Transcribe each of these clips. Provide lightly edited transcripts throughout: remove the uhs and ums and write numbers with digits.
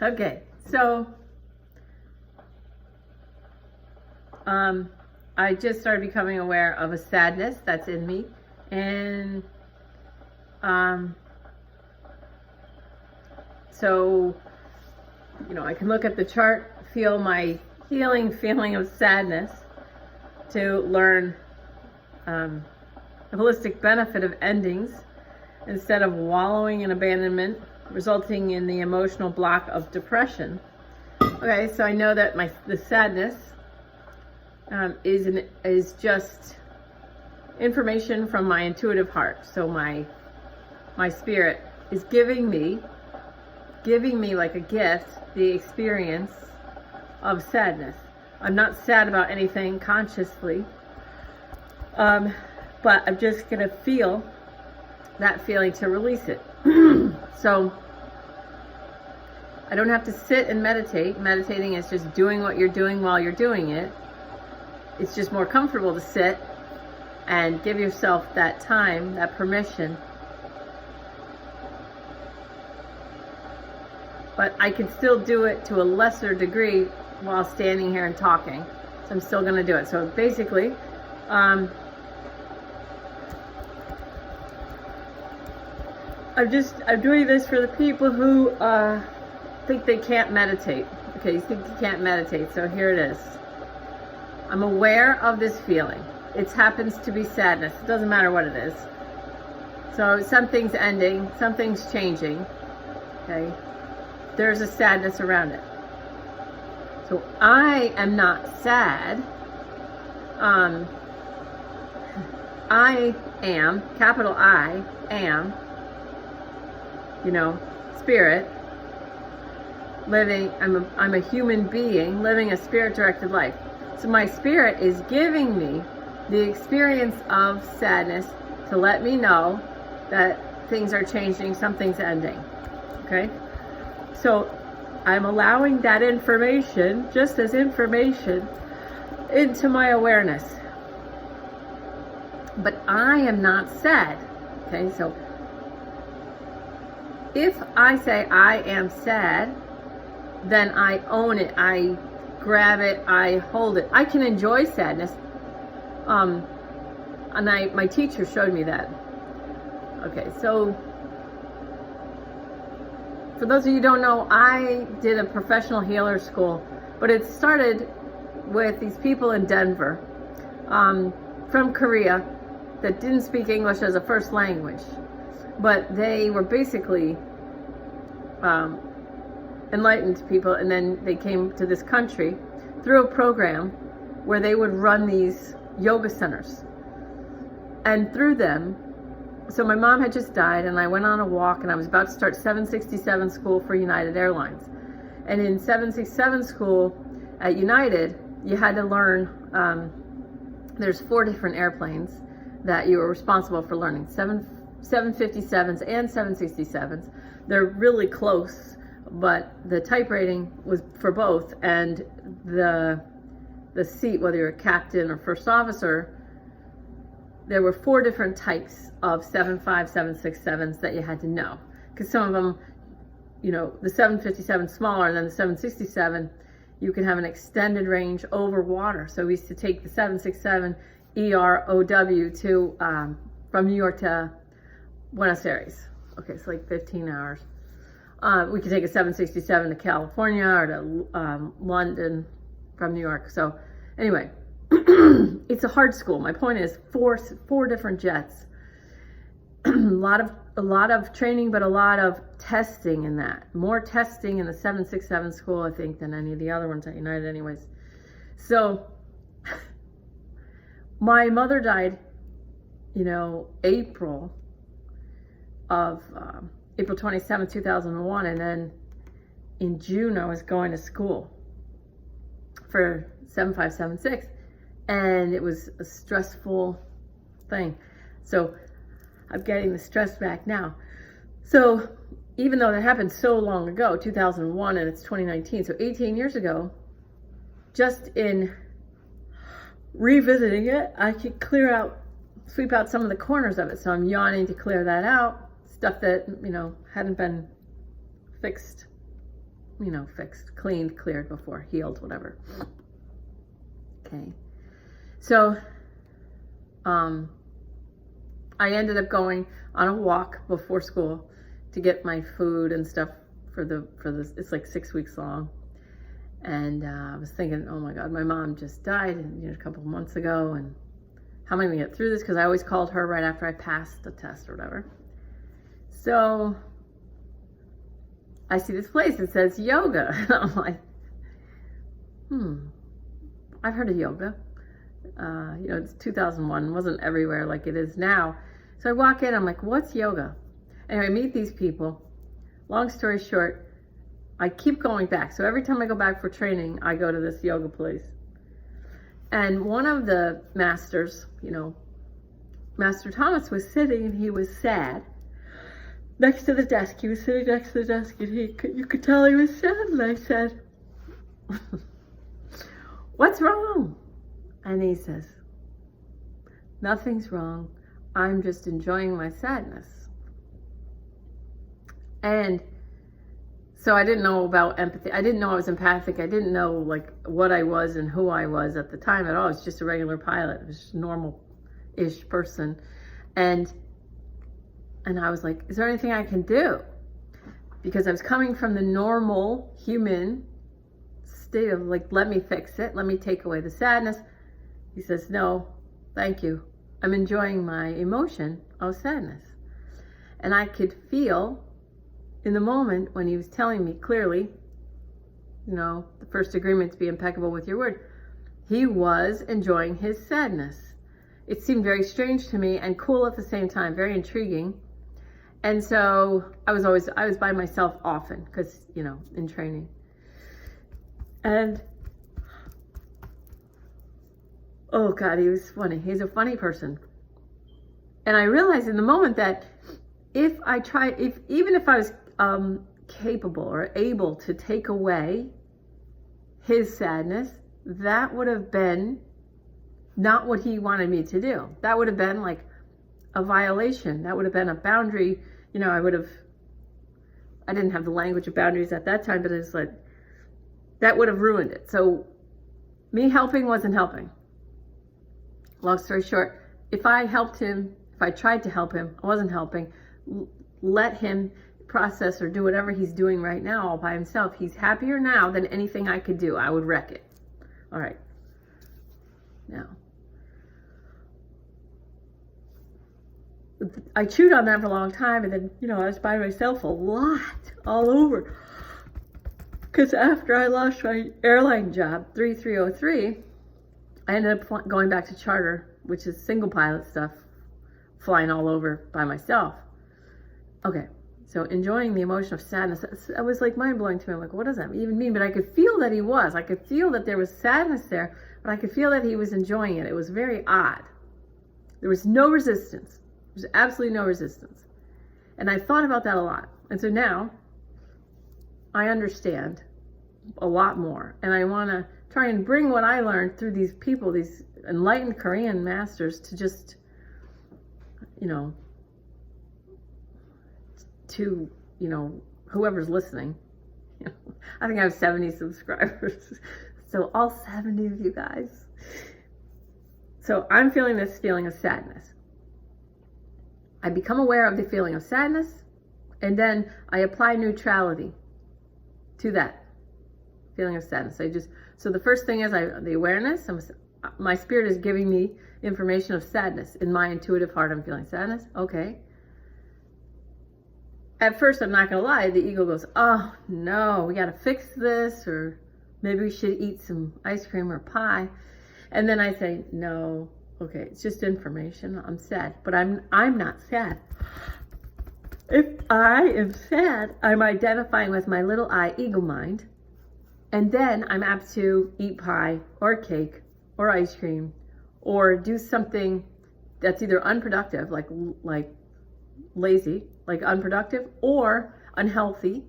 Okay, so I just started becoming aware of a sadness that's in me, and so I can look at the chart, feel my healing feeling of sadness, to learn the holistic benefit of endings instead of wallowing in abandonment, resulting in the emotional block of depression. Okay, so I know that the sadness is just information from my intuitive heart. So my spirit is giving me like a gift the experience of sadness. I'm not sad about anything consciously, but I'm just gonna feel that feeling to release it. So I don't have to sit and meditate. Meditating is just doing what you're doing while you're doing it. It's just more comfortable to sit and give yourself that time, that permission. But I can still do it to a lesser degree while standing here and talking. So I'm still gonna do it. So basically, I'm doing this for the people who think they can't meditate. Okay, you think you can't meditate, so here it is. I'm aware of this feeling. It happens to be sadness. It doesn't matter what it is. So something's ending, something's changing, okay? There's a sadness around it. So I am not sad. I am, capital I, am, spirit, living, I'm a human being living a spirit-directed life. So my spirit is giving me the experience of sadness to let me know that things are changing, something's ending, okay? So I'm allowing that information, just as information, into my awareness. But I am not sad, okay? So if I say I am sad, then I own it, I grab it, I hold it. I can enjoy sadness. And my teacher showed me that. Okay, so for those of you who don't know, I did a professional healer school, but it started with these people in Denver from Korea that didn't speak English as a first language, but they were basically enlightened people, and then they came to this country through a program where they would run these yoga centers. And through them, so my mom had just died, and I went on a walk, and I was about to start 767 school for United Airlines. And in 767 school at United, you had to learn, there's 4 different airplanes that you were responsible for learning, 757s and 767s. They're really close, but the type rating was for both, and the seat, whether you're a captain or first officer, there were 4 different types of 757s that you had to know, because some of them, the 757 smaller than the 767, you can have an extended range over water. So we used to take the 767 EROW to from New York to Buenos Aires. Okay, it's like 15 hours. We could take a 767 to California or to London from New York. So anyway, it's a hard school. My point is 4 different jets. a lot of training, but a lot of testing in that. More testing in the 767 school, I think, than any of the other ones at United anyways. So my mother died, April 27, 2001, and then in June I was going to school for 7576, and it was a stressful thing. So I'm getting the stress back now. So even though that happened so long ago, 2001, and it's 2019, so 18 years ago, just in revisiting it, I could sweep out some of the corners of it. So I'm yawning to clear that out, stuff that, hadn't been fixed fixed, cleaned, cleared before, healed, whatever. Okay. So, I ended up going on a walk before school to get my food and stuff for this. It's like 6 weeks long. And I was thinking, oh my God, my mom just died a couple of months ago, and how am I going to get through this? Because I always called her right after I passed the test or whatever. So I see this place that says yoga. And I'm like, I've heard of yoga. It's 2001, it wasn't everywhere like it is now. So I walk in, I'm like, what's yoga? Anyway, I meet these people. Long story short, I keep going back. So every time I go back for training, I go to this yoga place. And one of the masters, Master Thomas, was sitting and he was sad next to the desk. He was sitting next to the desk and you could tell he was sad. And I said, what's wrong? And he says, nothing's wrong. I'm just enjoying my sadness. And so I didn't know about empathy. I didn't know I was empathic. I didn't know what I was and who I was at the time at all. I was just a regular pilot. I was just a normal-ish person. And I was like, is there anything I can do? Because I was coming from the normal human state of let me fix it. Let me take away the sadness. He says, no, thank you. I'm enjoying my emotion of sadness. And I could feel in the moment when he was telling me clearly, the first agreement to be impeccable with your word, he was enjoying his sadness. It seemed very strange to me and cool at the same time, very intriguing. And so I was by myself often because, in training. And oh God, he was funny. He's a funny person. And I realized in the moment that even if I was capable or able to take away his sadness, that would have been not what he wanted me to do. That would have been like a violation. That would have been a boundary. I didn't have the language of boundaries at that time, but it's like, that would have ruined it. So me helping wasn't helping. Long story short, if I tried to help him, I wasn't helping. Let him process or do whatever he's doing right now all by himself. He's happier now than anything I could do. I would wreck it. All right. Now, I chewed on that for a long time, and then, I was by myself a lot, all over. Because after I lost my airline job, 3303, I ended up going back to charter, which is single pilot stuff, flying all over by myself. Okay, so enjoying the emotion of sadness, that was mind-blowing to me. I'm like, what does that even mean? But I could feel that he was. I could feel that there was sadness there, but I could feel that he was enjoying it. It was very odd. There was no resistance. There was absolutely no resistance. And I thought about that a lot. And so now I understand a lot more. And I want to try and bring what I learned through these people, these enlightened Korean masters, to just, to, whoever's listening. I think I have 70 subscribers. So all 70 of you guys. So I'm feeling this feeling of sadness. I become aware of the feeling of sadness, and then I apply neutrality to that feeling of sadness. So the first thing is the awareness. My spirit is giving me information of sadness. In my intuitive heart, I'm feeling sadness. Okay. At first, I'm not going to lie, the ego goes, oh no, we got to fix this, or maybe we should eat some ice cream or pie. And then I say, no, okay, it's just information. I'm sad, but I'm not sad. If I am sad, I'm identifying with my little I, ego mind, and then I'm apt to eat pie or cake or ice cream or do something that's either unproductive, like lazy, like unproductive, or unhealthy.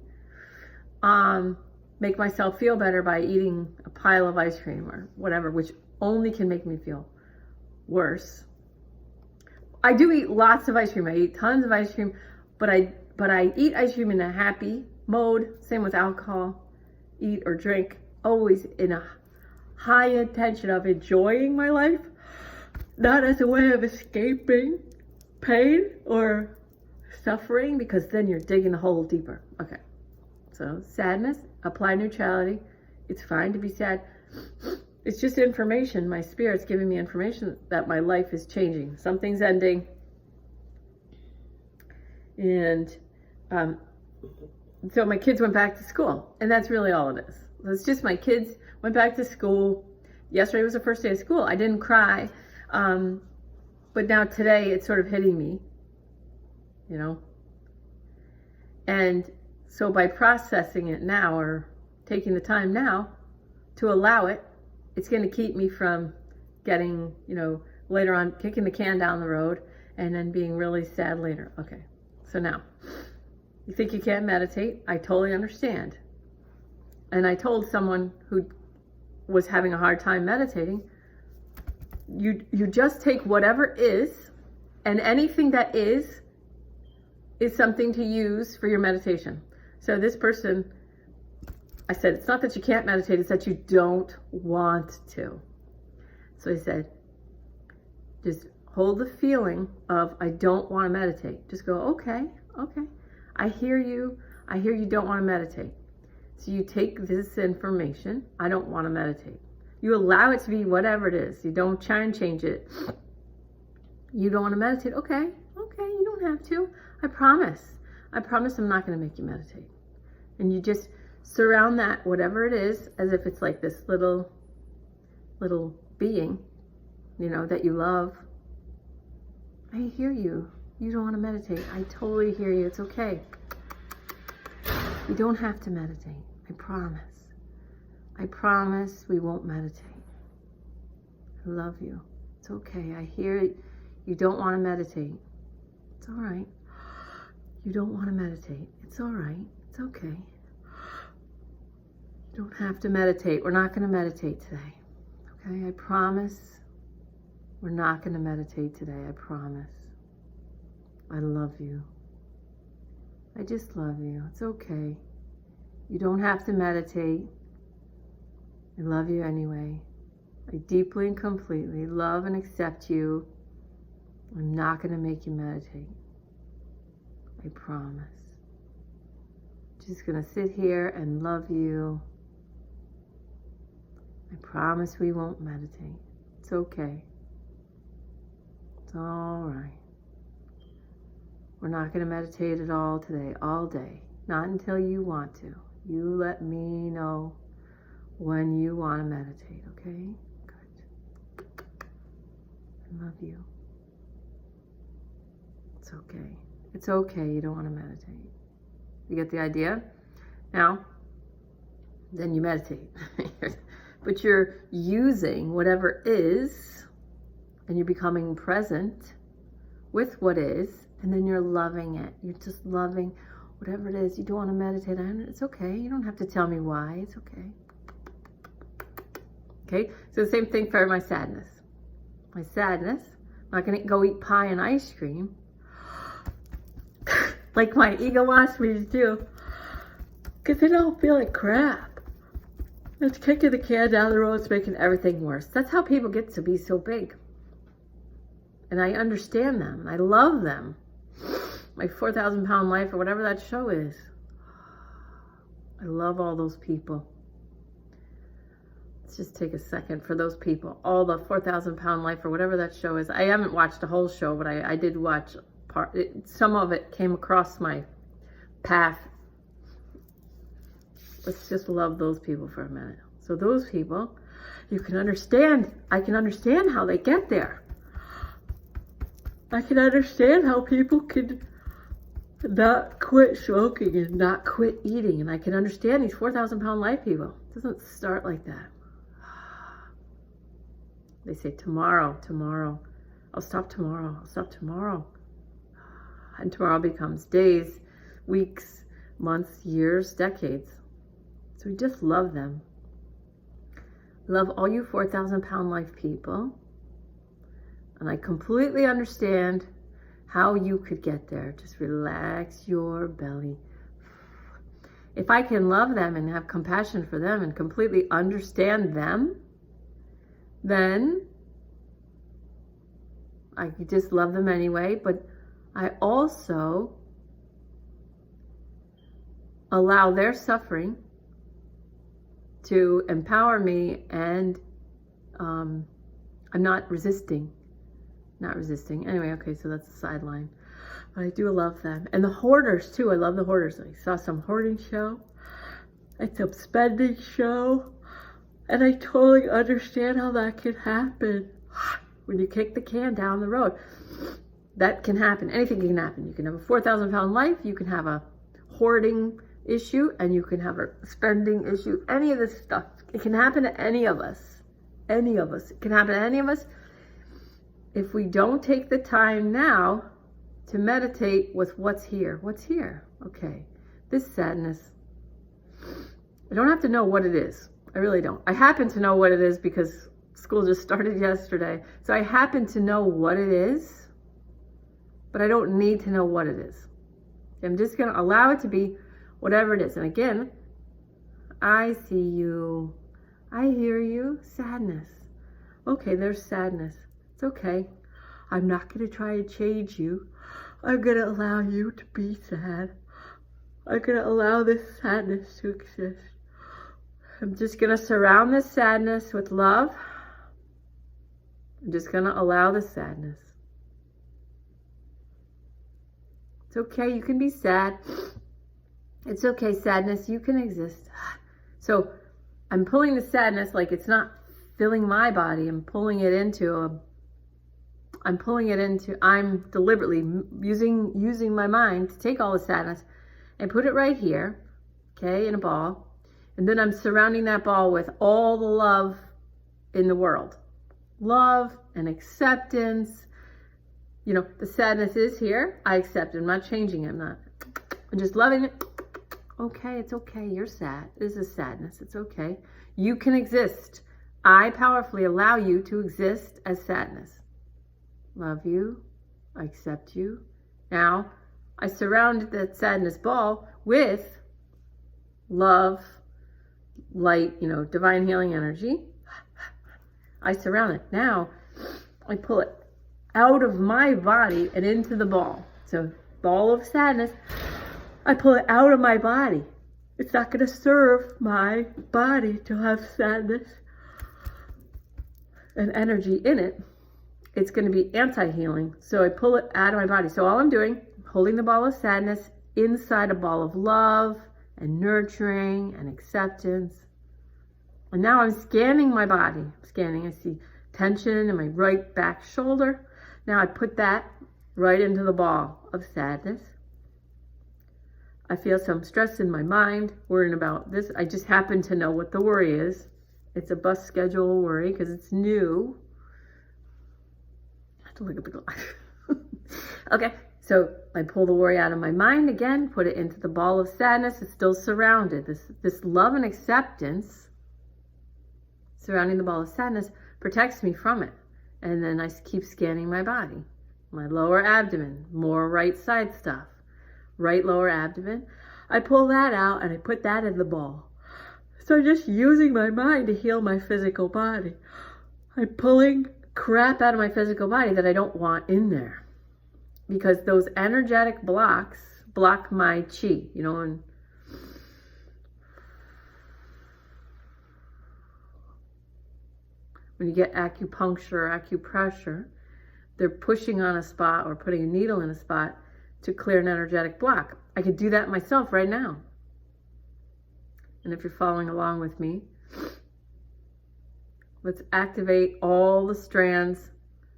Make myself feel better by eating a pile of ice cream or whatever, which only can make me feel worse. I do eat lots of ice cream. I eat tons of ice cream, but I eat ice cream in a happy mode. Same with alcohol. eat, or drink, always in a high intention of enjoying my life, not as a way of escaping pain or suffering, because then you're digging the hole deeper. Okay, so sadness, apply neutrality. It's fine to be sad. It's just information. My spirit's giving me information that my life is changing. Something's ending. And so my kids went back to school, and that's really all it is. It's just my kids went back to school. Yesterday was the first day of school. I didn't cry, but now today it's sort of hitting me, you know. And so by processing it now, or taking the time now to allow it, it's going to keep me from getting, you know, later on kicking the can down the road and then being really sad later. Okay, so now, you think you can't meditate? I totally understand. And I told someone who was having a hard time meditating, you just take whatever is, and anything that is something to use for your meditation. So this person, I said, it's not that you can't meditate, it's that you don't want to. So I said, just hold the feeling of, I don't want to meditate. Just go, okay. I hear you don't want to meditate. So you take this information, I don't want to meditate. You allow it to be whatever it is. You don't try and change it. You don't want to meditate. Okay, you don't have to. I promise I'm not going to make you meditate. And you just surround that, whatever it is, as if it's like this little being, you know, that you love. I hear you. You don't want to meditate. I totally hear you. It's okay. You don't have to meditate. I promise. I promise we won't meditate. I love you. It's okay. I hear it. You don't want to meditate. It's all right. You don't want to meditate. It's all right. It's okay. You don't have to meditate. We're not going to meditate today. Okay? I promise we're not going to meditate today. I promise. I love you. I just love you. It's okay. You don't have to meditate. I love you anyway. I deeply and completely love and accept you. I'm not going to make you meditate. I promise. Just going to sit here and love you. I promise we won't meditate. It's okay. It's all right. We're not going to meditate at all today, all day. Not until you want to. You let me know when you want to meditate, okay? Good. I love you. It's okay. It's okay you don't want to meditate. You get the idea? Now, then you meditate. But you're using whatever is, and you're becoming present with what is, and then you're loving it. You're just loving whatever it is. You don't want to meditate. It's okay. You don't have to tell me why. It's okay. Okay? So the same thing for my sadness. My sadness, I'm not going to go eat pie and ice cream like my ego wants me to do, because then I'll feel like crap. It's kicking the can down the road. It's making everything worse. That's how people get to be so big. And I understand them. And I love them. My 4,000 pound life, or whatever that show is. I love all those people. Let's just take a second for those people. All the 4,000 pound life, or whatever that show is. I haven't watched the whole show, but I did watch part. Some of it came across my path. Let's just love those people for a minute. So those people, you can understand. I can understand how they get there. I can understand how people can not quit smoking and not quit eating. And I can understand these 4,000 pound life people. It doesn't start like that. They say tomorrow. I'll stop tomorrow. And tomorrow becomes days, weeks, months, years, decades. So we just love them. Love all you 4,000 pound life people. And I completely understand how you could get there. Just relax your belly. if I can love them and have compassion for them and completely understand them, then I could just love them anyway. But I also allow their suffering to empower me, and I'm not resisting. Anyway, okay, so that's a sideline. But I do love them. And the hoarders too. I love the hoarders. I saw some hoarding show. It's a spending show. And I totally understand how that can happen. When you kick the can down the road. That can happen. Anything can happen. You can have a 4,000-pound life. You can have a hoarding issue. And you can have a spending issue. Any of this stuff. It can happen to any of us. Any of us. It can happen to any of us. If we don't take the time now to meditate with what's here. What's here? Okay. This sadness. I don't have to know what it is. I really don't. I happen to know what it is because school just started yesterday. So I happen to know what it is, but I don't need to know what it is. I'm just going to allow it to be whatever it is. And again, I see you. I hear you. Sadness. Okay, there's sadness. It's okay. I'm not going to try and change you. I'm going to allow you to be sad. I'm going to allow this sadness to exist. I'm just going to surround this sadness with love. I'm just going to allow the sadness. It's okay. You can be sad. It's okay, sadness. You can exist. So I'm pulling the sadness like it's not filling my body. I'm deliberately using my mind to take all the sadness and put it right here, okay, in a ball. And then I'm surrounding that ball with all the love in the world. Love and acceptance. You know, the sadness is here. I accept it. I'm not changing it. I'm just loving it. Okay, it's okay. You're sad. This is sadness. It's okay. You can exist. I powerfully allow you to exist as sadness. Love you. I accept you. Now, I surrounded that sadness ball with love, light, divine healing energy. I surround it. Now, I pull it out of my body and into the ball. So, ball of sadness, I pull it out of my body. It's not going to serve my body to have sadness and energy in it. It's going to be anti-healing. So I pull it out of my body. So all I'm doing, I'm holding the ball of sadness inside a ball of love and nurturing and acceptance. And now I'm scanning my body. I see tension in my right back shoulder. Now I put that right into the ball of sadness. I feel some stress in my mind, worrying about this. I just happen to know what the worry is. It's a bus schedule worry because it's new. I have to look at the clock. Okay, so I pull the worry out of my mind again, put it into the ball of sadness. It's still surrounded. This love and acceptance surrounding the ball of sadness protects me from it. And then I keep scanning my body. My lower abdomen, more right side stuff. Right lower abdomen. I pull that out and I put that in the ball. So I'm just using my mind to heal my physical body. I'm pulling crap out of my physical body that I don't want in there. Because those energetic blocks block my chi, and when you get acupuncture or acupressure, they're pushing on a spot or putting a needle in a spot to clear an energetic block. I could do that myself right now. And if you're following along with me, let's activate all the strands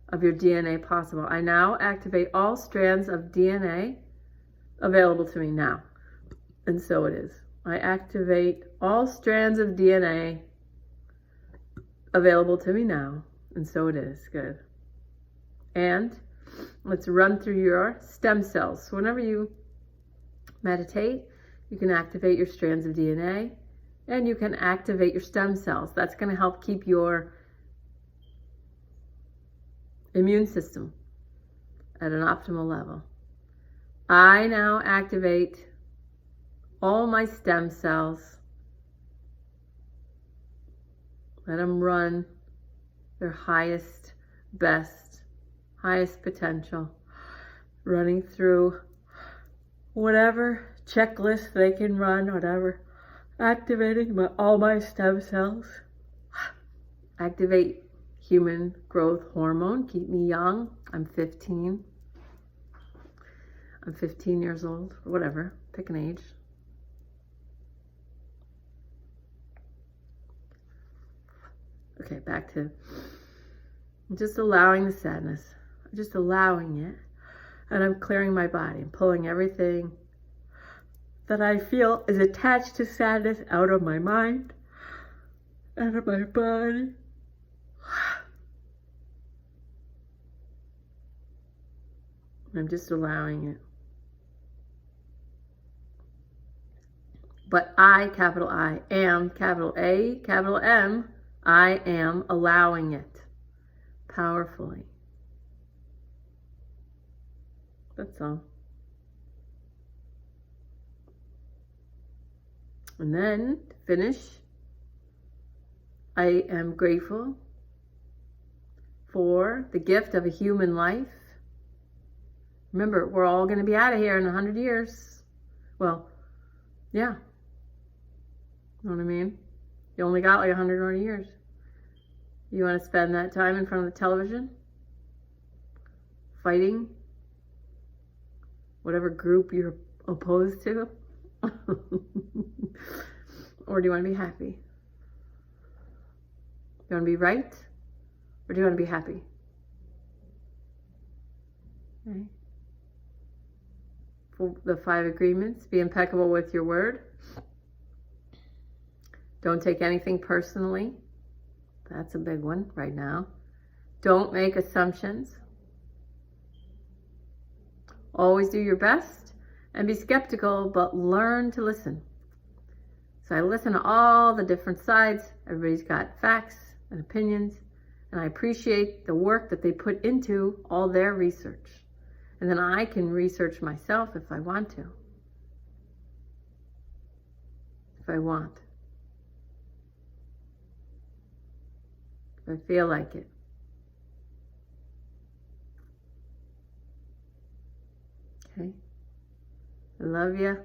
of your DNA possible. I now activate all strands of DNA available to me now. And so it is. I activate all strands of DNA available to me now. And so it is. Good. And let's run through your stem cells. So whenever you meditate, you can activate your strands of DNA and you can activate your stem cells. That's going to help keep your immune system at an optimal level. I now activate all my stem cells. Let them run their highest, best, highest potential, running through whatever checklist they can run, whatever, activating all my stem cells. Activate human growth hormone, keep me young. I'm 15. I'm 15 years old, or whatever, pick an age. Okay, back to just allowing the sadness. I'm just allowing it. And I'm clearing my body. I'm pulling everything that I feel is attached to sadness out of my mind, out of my body. I'm just allowing it. But I, capital I, am, capital A, capital M, I am allowing it powerfully. That's all. And then, to finish, I am grateful for the gift of a human life. Remember, we're all going to be out of here in 100 years. Well, yeah. You know what I mean? You only got like 120 years. You want to spend that time in front of the television? Fighting? Whatever group you're opposed to? Or do you want to be happy? Do you want to be right? Or do you want to be happy? Okay. For the 5 agreements, be impeccable with your word. Don't take anything personally. That's a big one right now. Don't make assumptions. Always do your best and be skeptical, but learn to listen. So I listen to all the different sides. Everybody's got facts and opinions, and I appreciate the work that they put into all their research. And then I can research myself if I want to. If I want. If I feel like it. Okay. I love you.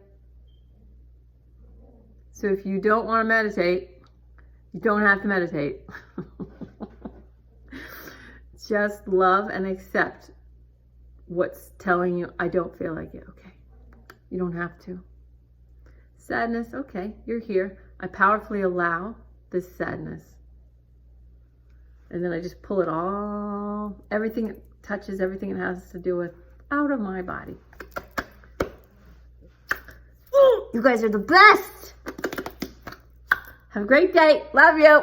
So if you don't want to meditate, you don't have to meditate. Just love and accept what's telling you, I don't feel like it. Okay. You don't have to. Sadness, okay, you're here. I powerfully allow this sadness. And then I just pull it all, everything it touches, everything it has to do with, out of my body. You guys are the best. Have a great day. Love you.